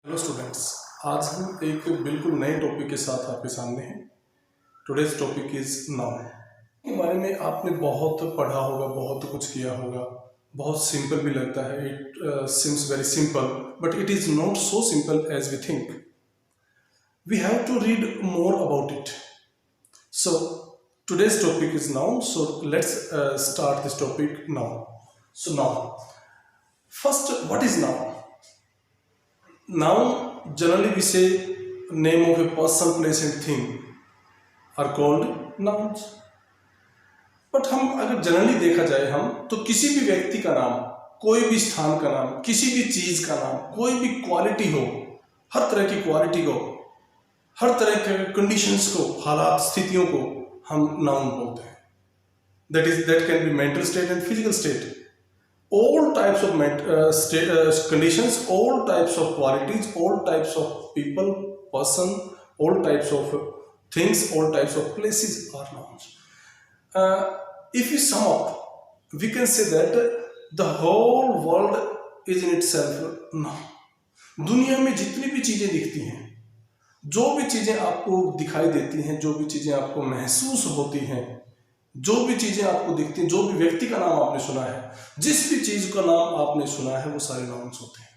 Hello students, आज हम एक बिल्कुल नए टॉपिक के साथ आपके सामने हैं। Today's topic is noun. के बारे में आपने बहुत पढ़ा होगा, बहुत कुछ किया होगा, बहुत सिंपल भी लगता है। It seems very simple but it is not so simple as we think. We have to read more about it. So today's topic is noun. So let's start this topic now. So now first, what is noun? Noun, generally we say name of a person, place and thing are called nouns. But हम अगर generally देखा जाए हम तो किसी भी व्यक्ति का नाम, कोई भी स्थान का नाम, किसी भी चीज का नाम, कोई भी क्वालिटी हो, हर तरह की क्वालिटी को, हर तरह के कंडीशंस को, हालात, स्थितियों को हम नाउन बोलते हैं। that can be mental state and physical state. All types of conditions, all types of qualities, all types of people, person, all types of things, all types of places are nouns. If we sum up, we can say that the whole world is in itself noun. दुनिया में जितनी भी चीजें दिखती हैं, जो भी चीजें आपको दिखाई देती हैं, जो भी चीजें आपको महसूस होती हैं, जो भी चीजें आपको दिखती हैं, जो भी व्यक्ति का नाम आपने सुना है, जिस भी चीज का नाम आपने सुना है, वो सारे नाउन्स होते हैं।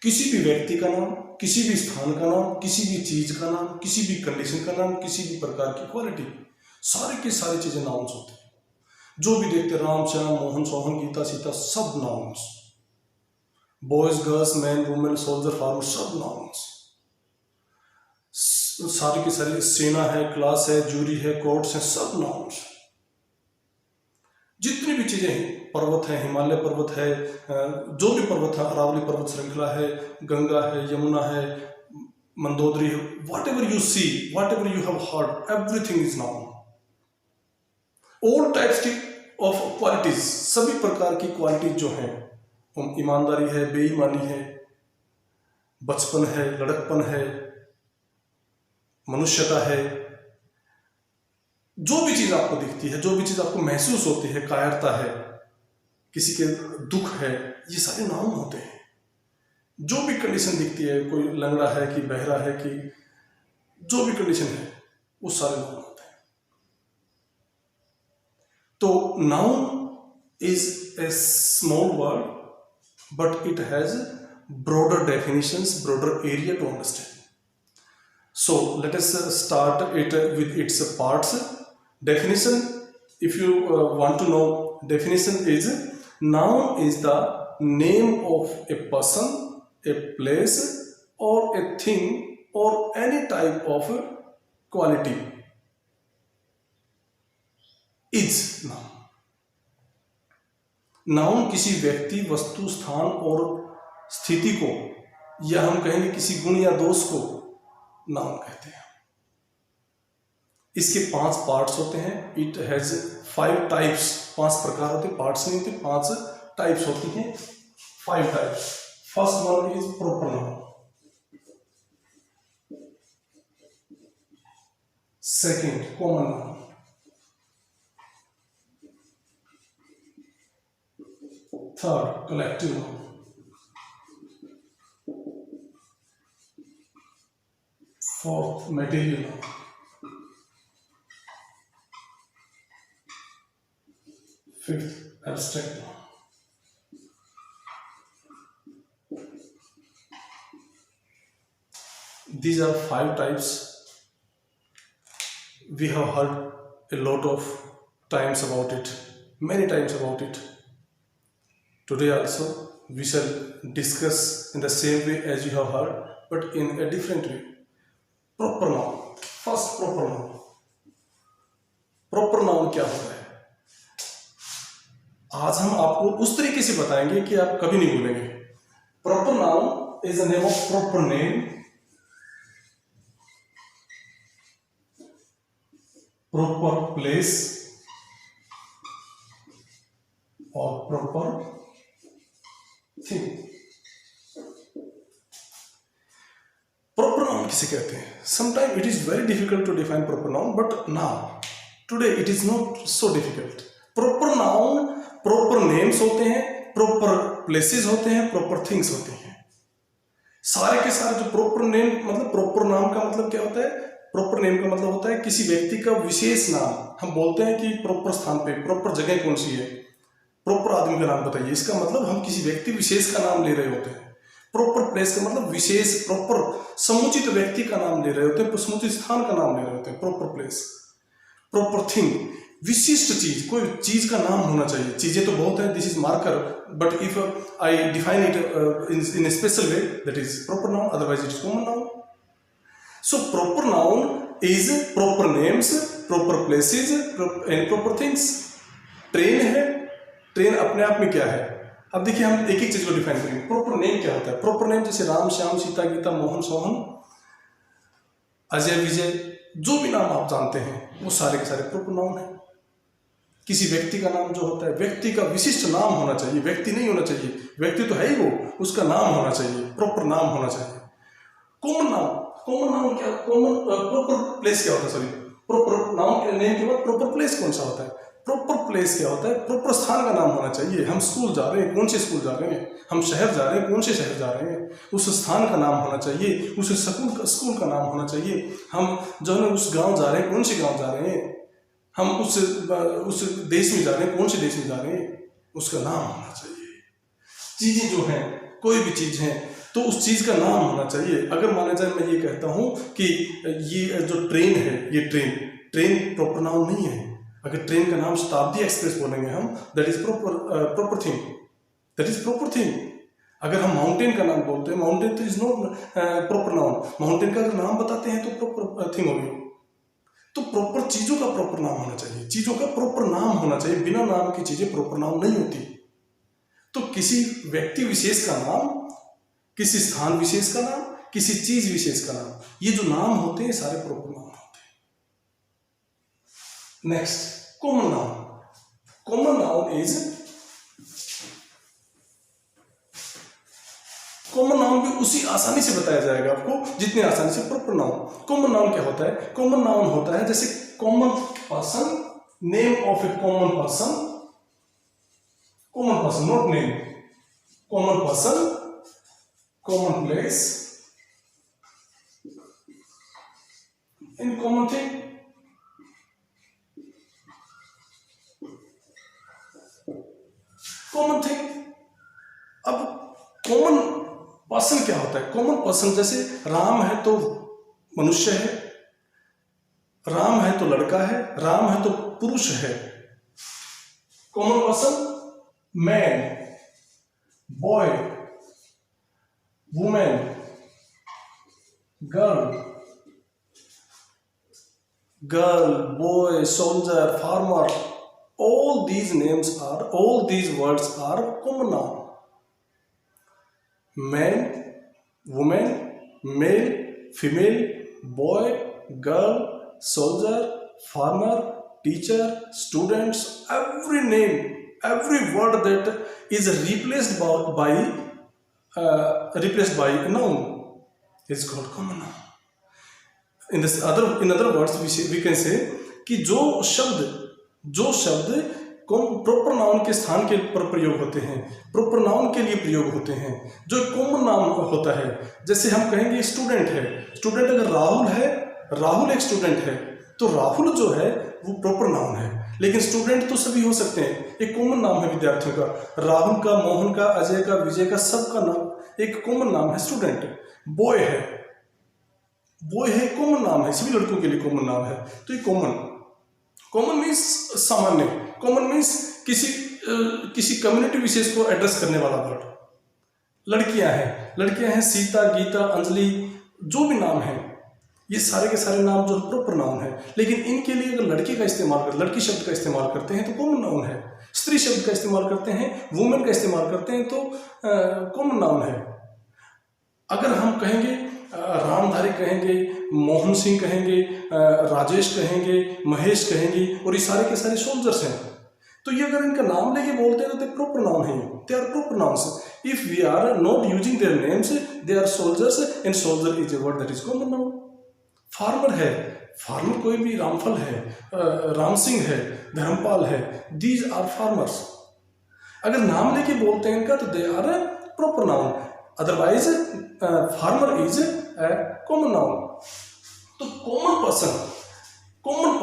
किसी भी व्यक्ति का नाम, किसी भी स्थान का नाम, किसी भी चीज का नाम, किसी भी कंडीशन का नाम, किसी भी प्रकार की क्वालिटी, सारी की सारी चीजें नाउन्स होते हैं। जो भी देखते, राम, श्याम, मोहन, सोहन, गीता, सीता, सब nouns. Boys, girls, man, women, soldier, farmer, सब नाउन्स। सारी की सारी सेना है, क्लास है, जूरी है, कोर्ट्स है, सब नाउन्स। जितनी भी चीजें हैं, पर्वत है, हिमालय पर्वत है, जो भी पर्वत है, अरावली पर्वत श्रृंखला है, गंगा है, यमुना है, मंदोदरी है, whatever you see, whatever you have heard, everything is noun. All types of qualities, सभी प्रकार की क्वालिटीज जो हैं, ईमानदारी है, बेईमानी है, बचपन है, लड़कपन है, मनुष्यता है, जो भी चीज आपको दिखती है, जो भी चीज आपको महसूस होती है, कायरता है, किसी के दुख है, ये सारे नाउन होते हैं। जो भी कंडीशन दिखती है, कोई लंगड़ा है कि बहरा है कि जो भी कंडीशन है, वो सारे नाउन होते हैं। तो noun is a small word but it has broader definitions, broader area to understand. So let us start it with its parts. Definition, if you want to know, definition is noun is the name of a person, a place or a thing or any type of quality is noun. Noun किसी व्यक्ति, वस्तु, स्थान और स्थिति को, या हम कहेंगे किसी गुण या दोष को नाउन कहते हैं। इसके 5 पार्ट्स होते हैं। इट हैज 5 टाइप्स, 5 प्रकार होते हैं, पार्ट्स नहीं होते, 5 टाइप्स होती हैं, 5 types. First one is proper noun, second common noun, third collective noun, fourth material noun, fifth abstract noun. These are 5 types. We have heard a lot of times about it, many times about it. Today also we shall discuss in the same way as you have heard, but in a different way. Proper noun. First, proper noun. Proper noun क्या होता है? आज हम आपको उस तरीके से बताएंगे कि आप कभी नहीं भूलेंगे। Proper noun is a name of proper name, proper place or proper thing. Proper noun किसे कहते हैं? Sometimes it is very difficult to define proper noun, but now today it is not so difficult. Proper noun, proper names होते हैं, proper places होते हैं, proper things होते हैं। सारे के सारे जो प्रॉपर नेम, मतलब प्रॉपर नाम का मतलब क्या होता है? प्रॉपर नेम का मतलब होता है किसी व्यक्ति का विशेष नाम। हम बोलते हैं कि प्रॉपर स्थान पे, प्रॉपर जगह कौन सी है, प्रॉपर आदमी का नाम बताइए, इसका मतलब हम किसी व्यक्ति विशेष का नाम ले रहे होते हैं। प्रॉपर प्लेस का मतलब विशेष, प्रॉपर समुचित व्यक्ति का नाम ले रहे होते हैं, समुचित स्थान का नाम ले रहे होते हैं। प्रॉपर प्लेस, प्रॉपर थिंग, विशिष्ट चीज, कोई चीज का नाम होना चाहिए। चीजें तो बहुत है, this is marker, but if I define it in special way, that is proper noun, otherwise it is common noun. So proper noun is proper names, proper places and proper things. Train है, train अपने आप में क्या है? अब देखिए हम एक एक चीज को डिफाइन करेंगे। प्रॉपर नेम क्या होता है? प्रॉपर नेम जैसे राम, श्याम, सीता, गीता, मोहन, सोहन, अजय, विजय, जो भी नाम आप जानते हैं वो सारे के सारे प्रॉपर नाउन है। किसी व्यक्ति का नाम जो होता है, व्यक्ति का विशिष्ट नाम होना चाहिए, व्यक्ति नहीं होना चाहिए, व्यक्ति तो है ही वो, उसका नाम होना चाहिए, प्रॉपर नाम होना चाहिए। कॉमन नाम, कॉमन नाउन क्या, कॉमन प्रॉपर प्लेस क्या होता है? सॉरी, प्रॉपर नाउन के नेम के बाद प्रॉपर प्लेस कौन सा होता है? प्रॉपर प्लेस क्या होता है? प्रॉपर स्थान का नाम होना चाहिए। हम स्कूल जा रहे हैं, कौन से स्कूल जा रहे हैं? हम शहर जा रहे हैं, कौन से शहर जा रहे हैं? उस स्थान का नाम होना चाहिए, उस स्कूल का नाम होना चाहिए। हम जो है उस गांव जा रहे हैं, कौन से गांव जा रहे हैं? हम उस देश में जा रहे हैं, कौन से देश में जा रहे हैं? उसका नाम होना चाहिए। चीजें जो हैं, कोई भी चीज है तो उस चीज का नाम होना चाहिए। अगर माना जाए मैं ये कहता हूं कि ये जो ट्रेन है, ये ट्रेन प्रॉपर नाउन नहीं है। अगर ट्रेन का नाम शताब्दी एक्सप्रेस बोलेंगे हम, that is proper thing, that is proper thing. अगर हम माउंटेन का नाम बोलते हैं, माउंटेन तो is not proper noun. Mountain का अगर नाम बताते हैं तो प्रॉपर थिंग होगी। तो प्रॉपर चीजों का प्रॉपर नाम होना चाहिए, चीजों का प्रॉपर नाम होना चाहिए। बिना नाम की चीजें प्रॉपर नाम नहीं होती। तो किसी व्यक्ति विशेष का नाम, किसी स्थान विशेष का नाम, किसी चीज विशेष का नाम, ये जो नाम होते हैं सारे प्रॉपर नाम होते हैं। Next, common noun. Common noun is, common noun भी उसी आसानी से बताया जाएगा आपको जितनी आसानी से प्रॉपर नाउन। कॉमन नाउन क्या होता है? कॉमन नाउन होता है जैसे common person, name of A common person, common person not name, common person, common place, in common thing. Common thing. अब कॉमन पर्सन क्या होता है? कॉमन पर्सन जैसे राम है तो मनुष्य है, राम है तो लड़का है, राम है तो पुरुष है। Common person man, boy, women, girl, boy, soldier, farmer, all these words are common noun. Man, woman, male, female, boy, girl, soldier, farmer, teacher, students, every name, every word that is replaced by a noun is called common noun. In other words, we can say कि जो शब्द proper noun के स्थान के पर प्रयोग होते हैं, प्रॉपर नाउन के लिए प्रयोग होते हैं, जो कॉमन नाउन होता है। जैसे हम कहेंगे स्टूडेंट है, स्टूडेंट अगर राहुल है, राहुल एक स्टूडेंट है, तो राहुल जो है वो प्रॉपर नाउन है। लेकिन स्टूडेंट तो सभी हो सकते हैं, एक कॉमन नाम है विद्यार्थियों का। राहुल का, मोहन का, अजय का, विजय का, सबका नाम एक कॉमन नाम है स्टूडेंट। बॉय है, कॉमन नाम है, सभी लड़कों के लिए कॉमन नाम है। तो ये कॉमन मीन्स सामान्य, कॉमन मीन्स किसी कम्युनिटी विशेष को एड्रेस करने वाला वर्ड। लड़कियां हैं सीता, गीता, अंजलि, जो भी नाम है, ये सारे के सारे नाम जो प्रॉपर नाउन है। लेकिन इनके लिए अगर लड़की शब्द का इस्तेमाल करते हैं तो कॉमन नाउन है। स्त्री शब्द का इस्तेमाल करते हैं, वुमेन का इस्तेमाल करते हैं तो कॉमन नाउन है। अगर हम कहेंगे रामधारी कहेंगे, मोहन सिंह कहेंगे, राजेश कहेंगे, महेश कहेंगे, और ये सारे के सारे सोल्जर्स हैं, तो ये अगर इनका नाम लेके बोलते हैं तो दे प्रॉपर नाउन है, they are proper nouns. If we are not using their names, they are soldiers, and soldier is a word that is common noun. Farmer है, फार्मर कोई भी, रामफल है, राम सिंह है, धर्मपाल है, दीज आर फार्मर्स। अगर नाम लेके बोलते हैं इनका तो they are proper noun. Otherwise farmer is a common noun. तो कॉमन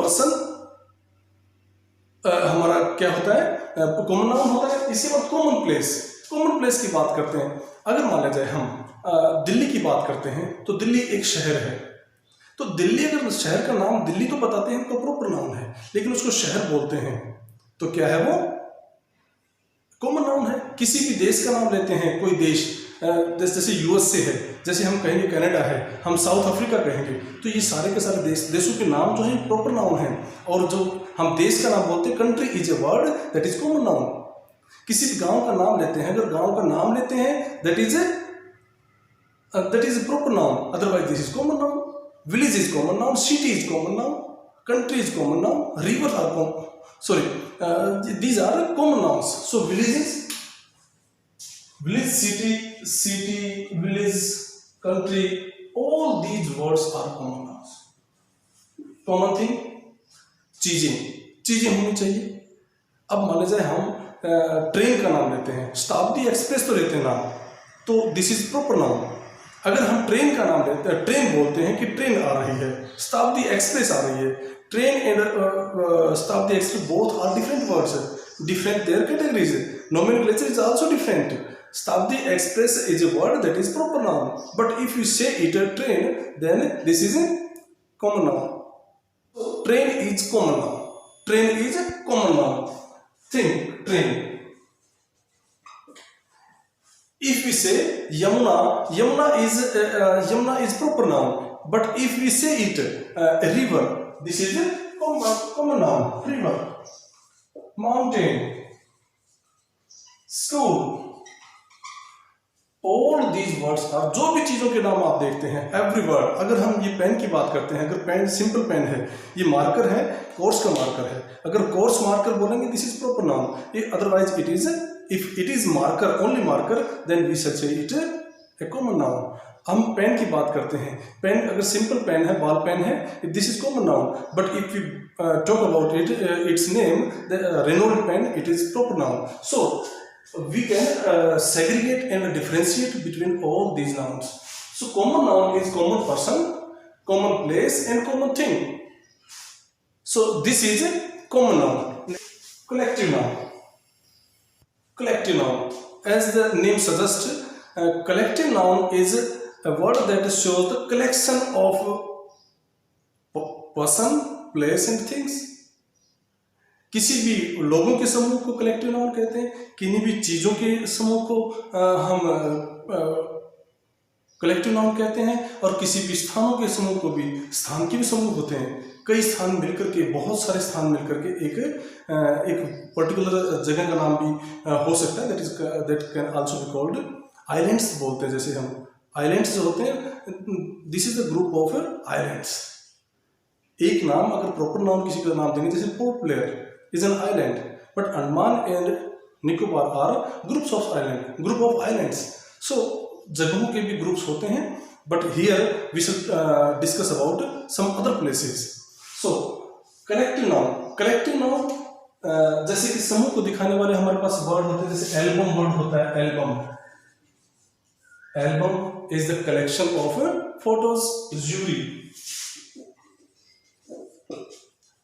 पर्सन हमारा क्या होता है, कॉमन नाउन होता है. इसके बाद कॉमन प्लेस की बात करते हैं. अगर मान लिया जाए हम दिल्ली की बात करते हैं तो दिल्ली एक शहर है. तो दिल्ली, अगर शहर का नाम दिल्ली तो बताते हैं तो प्रॉपर नाउन है, लेकिन उसको शहर बोलते हैं तो क्या है, वो कॉमन नाउन है. किसी भी देश का नाम लेते हैं, कोई देश जैसे यूएसए है, जैसे हम कहेंगे कनाडा है, हम साउथ अफ्रीका कहेंगे, तो ये सारे के सारे देशों के नाम जो है प्रॉपर नाउन है. और जो हम देश का नाम बोलते हैं, country is a word that is common noun. किसी भी गांव का नाम लेते हैं, अगर गांव का नाम लेते हैं that is a proper noun, otherwise this is common noun. Village is common noun, city is common noun, country is common noun, rivers are these are common nouns. So village, city, village, country, all these words are common nouns. Common thing, चीजें होनी चाहिए. अब मान लीजिए हम train का नाम लेते हैं, शताब्दी एक्सप्रेस तो लेते हैं नाम, तो दिस इज प्रॉपर नाउन. अगर हम ट्रेन का नाम लेते हैं, ट्रेन बोलते हैं कि ट्रेन आ रही है, शताब्दी एक्सप्रेस आ रही है. Train and Shatabdi express both are different words, different their categories. Nomenclature is also different. Shatabdi express is a word that is proper noun, but if you say it a train, then this is a common noun. Train is common noun. Train is a common noun. Think train. If we say Yamuna is proper noun, but if we say it a river, this is a common noun. River, mountain, school, all these words are, जो भी चीजों के नाम आप देखते हैं, every word. अगर हम ये पेन की बात करते हैं, अगर पेन सिंपल पेन है, ये मार्कर है, कोर्स का मार्कर है, अगर कोर्स मार्कर बोलेंगे this is proper noun. Otherwise it is, if it is marker, only marker, then we shall say it a common noun. हम पेन की बात करते हैं, पेन अगर सिंपल पेन है, बॉल पेन है, this is common noun. But if you talk about it, its name the Reynold pen, it is proper noun. So we can segregate and differentiate between all these nouns. So common noun is common person, common place and common thing. So this is a common noun. Collective noun. Collective noun, as the name suggests, collective noun is a word that shows the collection of person, place and things. किसी भी लोगों के समूह को collective noun कहते हैं, किन्हीं भी चीजों के समूह को हम कलेक्टिव नाउन कहते हैं, और किसी भी स्थानों के समूह को भी, स्थान के भी समूह होते हैं. कई स्थान मिलकर के, बहुत सारे स्थान मिलकर के एक पर्टिकुलर जगह का नाम भी हो सकता है. That can also be called islands बोलते हैं. जैसे हम आइलैंड्स जो होते हैं, this is the group of islands. एक नाम अगर प्रॉपर नाउन किसी का नाम देंगे, जैसे port Blair is an island, but Andaman and Nicobar are groups of islands. So जगहों के भी ग्रुप्स होते हैं, but here we should discuss about some other places. So collective noun, जैसे कि समूह को दिखाने वाले हमारे पास वर्ड होते हैं, जैसे एल्बम वर्ड होता है. Album is the collection of photos.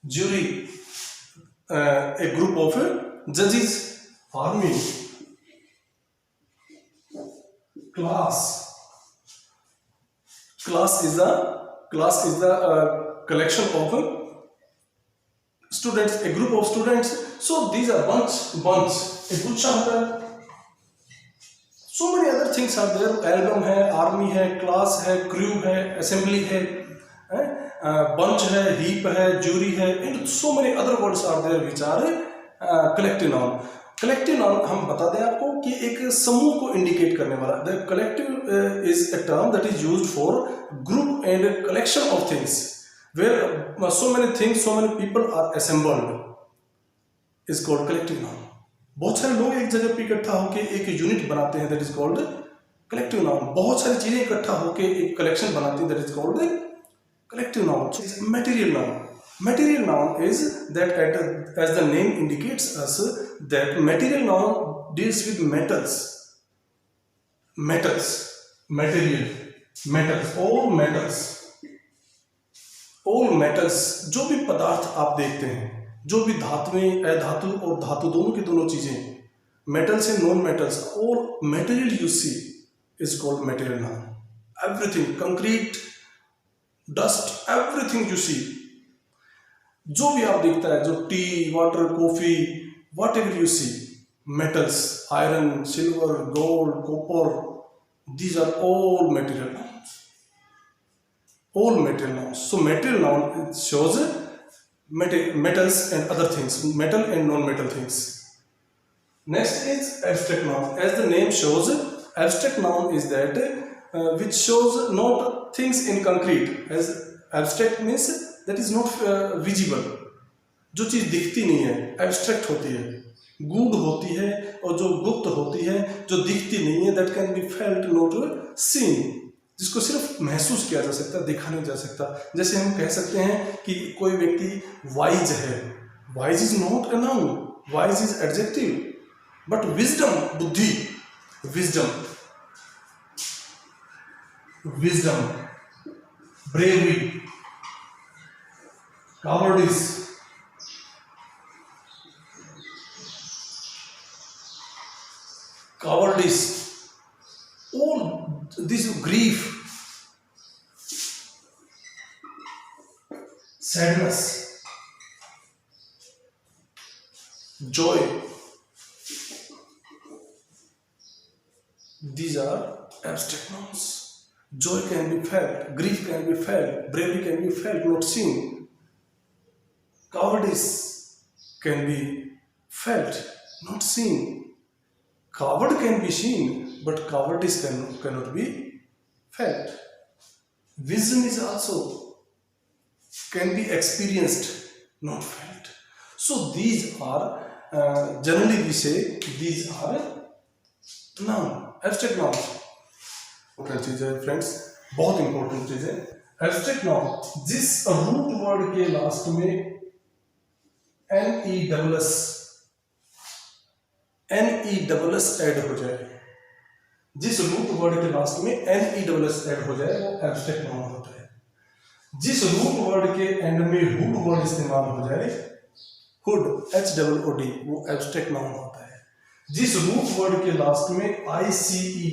Jury, a group of judges. Army, class is the collection of students, a group of students. So these are bunch, a गुच्छा होता है. So many other things are there. Album है, army है, class है, crew है, assembly है, bunch है, heap है, jury है, and so many other words are there which are collective noun. Collective noun हम बता दें आपको कि एक समूह को इंडिकेट करने वाला. The collective is a term that is used for group and collection of things where so many things, so many people are assembled is called collective noun. बहुत सारे लोग एक जगह पे इकट्ठा होकर एक यूनिट बनाते हैं, that is called collective noun. बहुत सारी चीजें इकट्ठा होकर एक कलेक्शन बनाती हैं, that is called collective noun. So material noun. Material noun is that, as the name indicates us, that material noun deals with metals. Material, metals, all metals, जो भी पदार्थ आप देखते हैं, जो भी धातुएं, अधातु और धातु, दोनों की दोनों चीजें, metals and non metals, all material you see is called material noun. Everything, concrete, dust, everything you see, जो भी आप देखता है, जो tea, water, coffee, whatever you see, metals, iron, silver, gold, copper, these are all material nouns. All material nouns. So material noun, it shows metals and other things, metal and non-metal things. Next is abstract noun. As the name shows, abstract noun is that which shows not things in concrete. As abstract means that is not visible. जो चीज दिखती नहीं है, abstract होती है, गूढ़ होती है, और जो गुप्त होती है, जो दिखती नहीं है, that can be felt not seen, जिसको सिर्फ महसूस किया जा सकता है, देखा नहीं जा सकता. जैसे हम कह सकते हैं कि कोई व्यक्ति वाइज है, wise is not a noun, wise is adjective, but wisdom, बुद्धि, wisdom, bravery, cowardice, all this, grief, sadness, joy, these are abstract nouns. Joy can be felt, grief can be felt, bravery can be felt, not seen. Cowardice can be felt, not seen. Coward can be seen, but cowardice cannot be felt. Vision is also can be experienced, not felt. So these are generally we say these are noun, abstract nouns. important चीज है friends, बहुत important चीज है. Abstract noun, जिस root word के last में NESS add हो जाए, जिस रूट वर्ड के लास्ट में NESS ऐड हो जाए, वो एब्स्ट्रैक्ट नाउन होता है. जिस रूट वर्ड के एंड में हुड वर्ड इस्तेमाल हो जाए, हुड, HOOD, वो एब्स्ट्रैक्ट नाउन होता है. जिस रूट वर्ड के लास्ट में ICE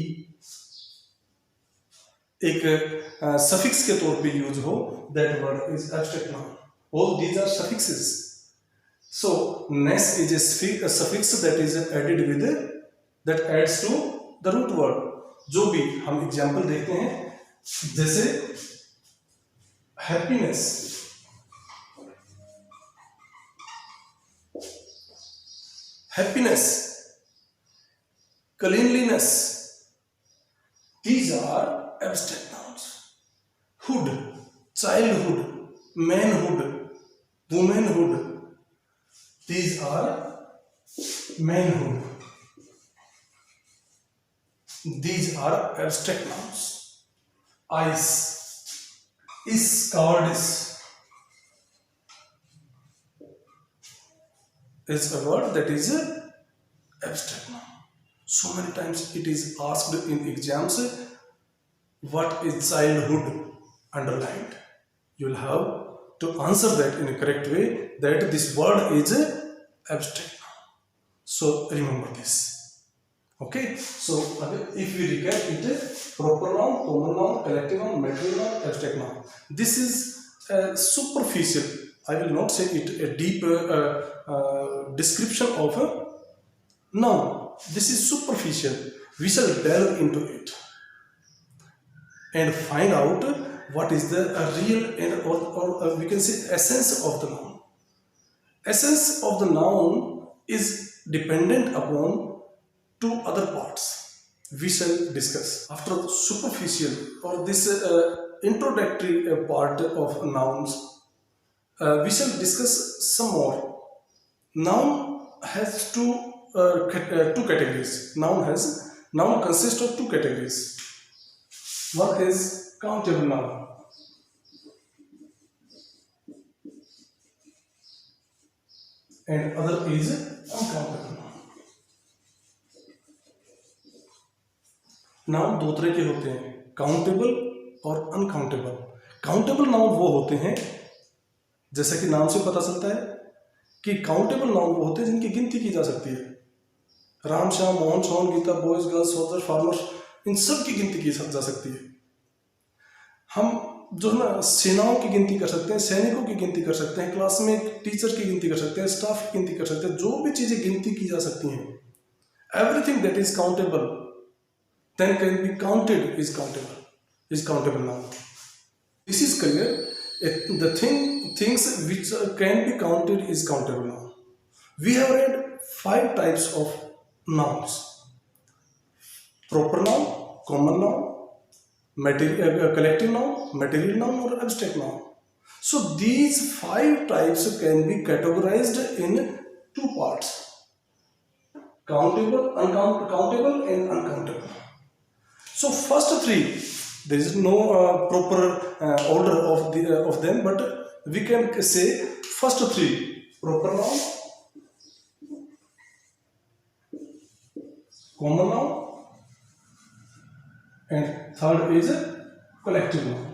एक सफिक्स के तौर पे यूज हो, that word is abstract noun. All these are suffixes. So ness is a suffix that is added with that adds to the root word. जो भी हम एग्जाम्पल देखते हैं, जैसे happiness, cleanliness, these are abstract nouns. Hood, childhood, manhood, womanhood, these are manhood. These are abstract nouns. Ice is cowardice is a word that is a abstract noun. So many times it is asked in exams, what is childhood, underlined. You will have to answer that in a correct way, that this word is a abstract noun. So remember this. Okay, so if we recap it, proper noun, common noun, collective noun, material noun, abstract noun. This is superficial, I will not say it a deep description of a noun. This is superficial. We shall delve into it and find out what is the real and or we can say essence of the noun. Essence of the noun is dependent upon two other parts. We shall discuss after superficial or this introductory part of nouns. We shall discuss some more. Noun has two categories. Noun consists of two categories. One is countable noun. And other is uncountable noun. Noun दो तरह के होते हैं, countable और uncountable. Countable noun वो होते हैं, जैसा कि नाम से पता चलता है कि काउंटेबल नाउन वो होते हैं जिनकी गिनती की जा सकती है। Ram, Shyam, Mohan, Sohan, Gita, boys, girls, soldier, farmers, इन सब की गिनती की जा सकती है। हम जो है ना सेनाओं की गिनती कर सकते हैं, सैनिकों की गिनती कर सकते हैं, क्लास में टीचर की गिनती कर सकते हैं, स्टाफ की गिनती कर सकते हैं। जो भी चीजें गिनती की जा सकती हैं, everything that is countable then can be counted is countable now. This is clear. The things which can be counted is countable now. We have read 5 types of nouns: proper noun, common noun, collective noun, material noun or abstract noun. So these 5 types can be categorized in 2 parts: countable, countable and uncountable. So first 3, there is no proper order of them, but we can say first 3: proper noun, common noun, and third is collective noun.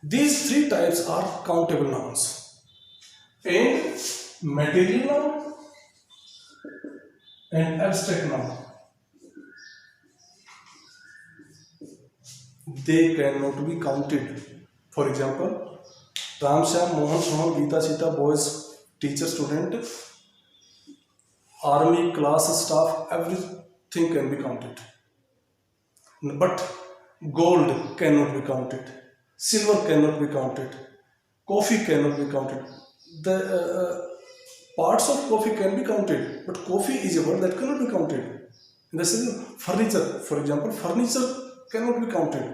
These 3 types are countable nouns. And material noun and abstract noun, they cannot be counted. For example, Ram, Shyam, Mohan, Sohan, Geeta, Sita, boys, teacher, student, army, class, staff, everything can be counted. But gold cannot be counted, silver cannot be counted, coffee cannot be counted. The parts of coffee can be counted, but coffee is a word that cannot be counted. In the sense, furniture, for example, furniture cannot be counted.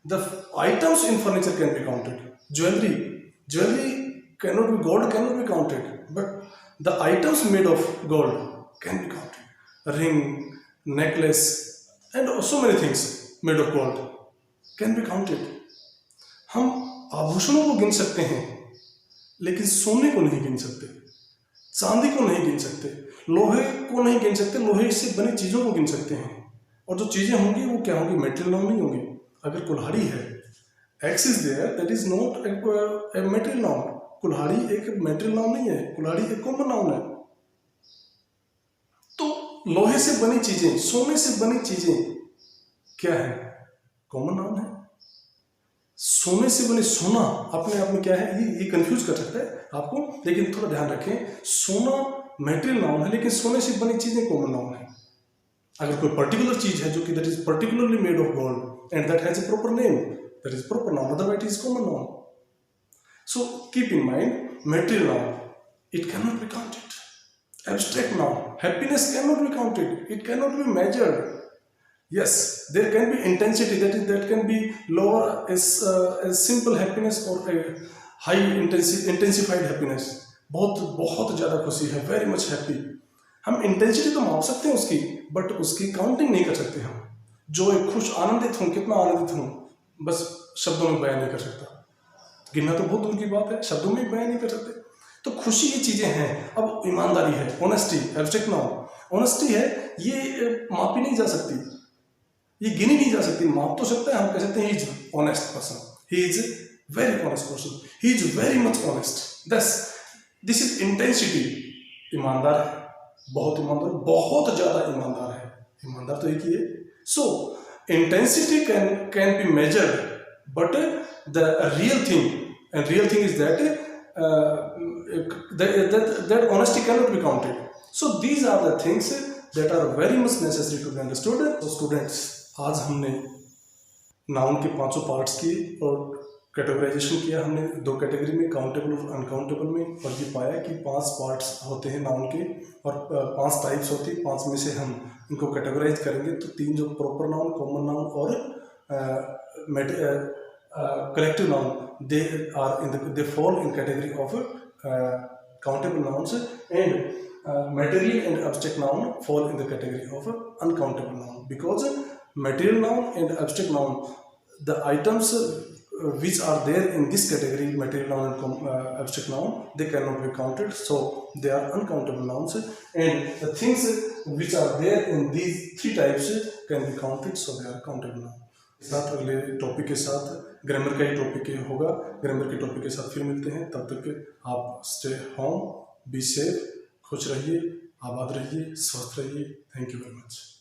The items in furniture can be counted. Jewelry cannot be, gold cannot be counted, but the items made of gold can be counted. Ring, necklace, and so many things made of gold can be counted. हम आभूषणों को गिन सकते हैं, लेकिन सोने को नहीं गिन सकते, चांदी को नहीं गिन सकते, लोहे को नहीं गिन सकते। लोहे से बनी चीजों को गिन सकते हैं, और जो चीजें होंगी वो क्या होंगी? मेटेरियल नाउन नहीं होंगी। अगर कुल्हाड़ी है, axe is there, that is not a material noun. कुल्हाड़ी एक मेटेरियल नाउन नहीं है, कुल्हाड़ी एक कॉमन नाउन है। तो लोहे से बनी चीजें, सोने से बनी चीजें क्या है? कॉमन नाउन है। सोने से बने, सोना अपने आप में क्या है? ये कंफ्यूज कर सकता है आपको, लेकिन थोड़ा ध्यान रखें, सोना मेटेरियल नाउन है, लेकिन सोने से बनी चीजें कॉमन नाउन है। अगर कोई पर्टिकुलर चीज है जो कि that is particularly made of gold and that has a proper name, that is proper noun, otherwise it is common noun. So keep in mind, material noun it can not be counted. Abstract noun, happiness can not be counted, it can not be measured. Yes, there can be intensity, that can be lower as simple happiness or a high intensified happiness. बहुत ज़्यादा खुशी है, very much happy। हम intensity तो माप सकते हैं उसकी, बट उसकी काउंटिंग नहीं कर सकते हम। जो एक खुश, आनंदित हूँ, कितना आनंदित हूँ, बस शब्दों में बयान नहीं कर सकता। गिनना तो बहुत दूर की बात है, शब्दों में बयान नहीं कर सकते। तो खुशी ये चीज़ें हैं। अब ईमानदारी है, ऑनेस्टी, एब्स्ट्रैक्ट नाउन। ऑनेस्टी है, ये मापी नहीं जा सकती, ये गिनी नहीं जा सकती। माप तो सकता है, हम कह सकते हैं he is honest person, he is very honest person, he is very much honest. This is intensity. ईमानदार है, बहुत ईमानदार, बहुत ज्यादा ईमानदार है। ईमानदार तो एक ही है। सो intensity can be measured, but the real thing is that honesty cannot be counted. So these are the things that are very much necessary to be understood. So students, आज हमने नाउन के 5 पार्ट्स किए और categorisation किया हमने 2 category में, countable और uncountable में, और ये पाया कि 5 पार्ट्स होते हैं नाउन के और 5 टाइप्स होती है। 5 में से हम इनको कैटेगराइज करेंगे तो 3 जो प्रॉपर नाउन, कॉमन नाउन और collective noun, they fall in category of countable nouns, and material and abstract noun fall in the category of uncountable noun. Because material noun and abstract noun, the items which are there in this category, material noun and abstract noun, they cannot be counted, so they are uncountable nouns. And the things which are there in these three types can be counted, so they are countable nouns. साथ अगले topic के साथ grammar का ही topic होगा। Grammar के topic के साथ फिर मिलते हैं, तब तक आप स्टे होम, बी सेफ, खुश रहिए, आबाद रहिए, स्वस्थ रहिए। Thank you very much.